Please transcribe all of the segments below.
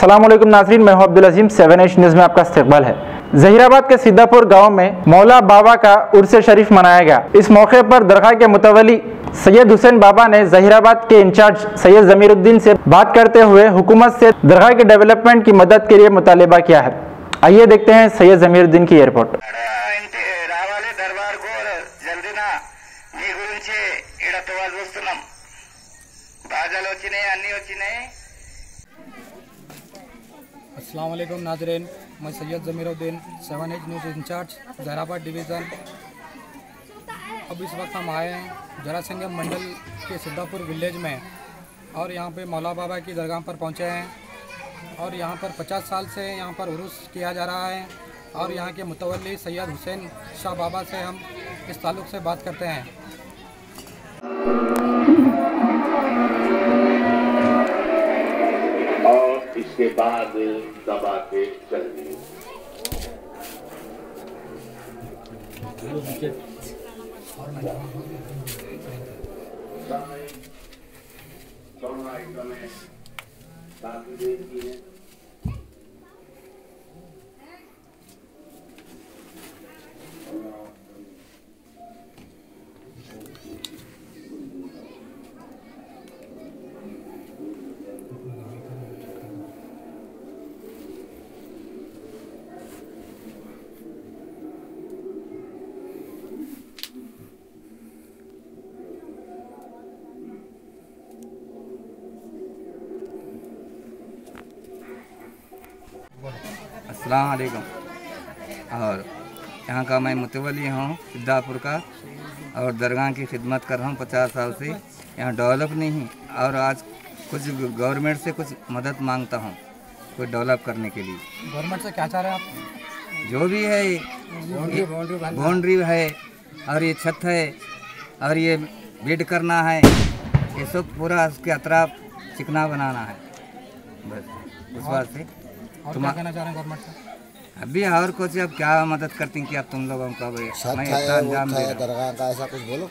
अस्सलाम वालेकुम नाज़रीन, मैं हूं अब्दुल अजीम। 7H न्यूज़ में आपका इस्तकबाल है। जहीराबाद के सिद्धापुर गांव में मौला बाबा का उर्स शरीफ मनाया गया। इस मौके पर दरगाह के मुतवली सैयद हुसैन बाबा ने जहीराबाद के इंचार्ज सैयद जमीरुद्दीन से बात करते हुए हुकूमत से दरगाह के डेवलपमेंट की मदद के लिए मुतालिबा किया है। आइए देखते हैं सैयद जमीरुद्दीन की रिपोर्ट। अस्सलाम वालेकुम नाज़रीन, मैं Syed Zameeruddin 7H news incharge Zaheerabad division. अब इस वक्त हम आए हैं जरासिंगम मंडल के सिद्धापुर विलेज में और यहाँ पे मौला बाबा की दरगाह पर पहुँचे हैं और यहाँ पर 50 साल से यहाँ पर उर्स किया जा रहा है और यहाँ के मुतवल्ली सैयद हुसैन शाह बाबा से हम इस ताल्लुक़ से बात करते हैं। इसके बाद दबा के चल दिए। अस्सलाम वालेकुम। और यहाँ का मैं मुतवली हूँ सिद्धापुर का और दरगाह की खिदमत कर रहा हूँ 50 साल से। यहाँ डेवलप नहीं और आज कुछ गवर्नमेंट से कुछ मदद मांगता हूँ कुछ डेवलप करने के लिए। गवर्नमेंट से क्या चाह रहे हैं आप? जो भी है, बाउंड्री है और ये छत है और ये बेड करना है, ये सब पूरा उसके अतराफ चिकना बनाना है। बस उस बात से और क्या कहना चाह रहे हैं गवर्नमेंट से? अभी और कुछ अब क्या मदद करती हैं कि अब तुम लोगों का मैं इतना अंजाम दे रहा हूं। ऐसा कुछ बोलो।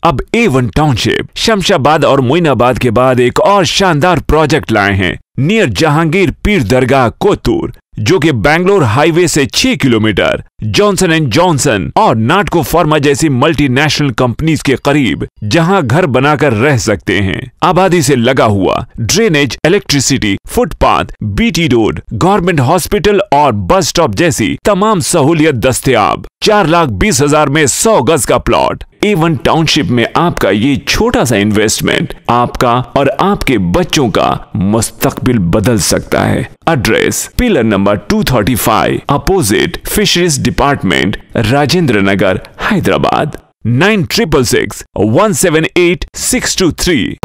अब A1 टाउनशिप शमशाबाद और मोइनाबाद के बाद एक और शानदार प्रोजेक्ट लाए हैं नियर जहांगीर पीर दरगाह कोतूर, जो कि बैंगलोर हाईवे से 6 किलोमीटर जॉनसन एंड जॉनसन और नाटको फार्मा जैसी मल्टीनेशनल कंपनीज के करीब, जहां घर बनाकर रह सकते हैं। आबादी से लगा हुआ, drainage, electricity, footpath, BT road, government hospital और बस स्टॉप जैसी तमाम सहूलियत दस्तयाब। 4,20,000 में 100 गज का प्लॉट। A1 टाउनशिप में आपका ये छोटा सा इन्वेस्टमेंट आपका और आपके बच्चों का मुस्तकबिल बदल सकता है। Address pillar number 235 opposite fisheries department, Rajendra Nagar, Hyderabad. 9666 178 623।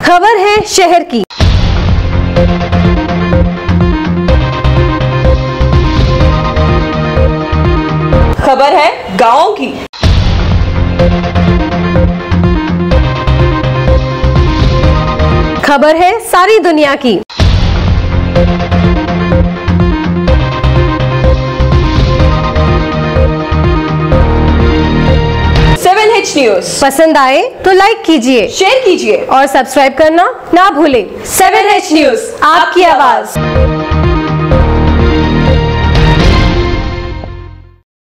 खबर है शहर की। खबर है गांव की। खबर है सारी दुनिया की। H न्यूज़ पसंद आए तो लाइक कीजिए, शेयर कीजिए और सब्सक्राइब करना ना भूलें। 7H न्यूज़, आपकी आवाज।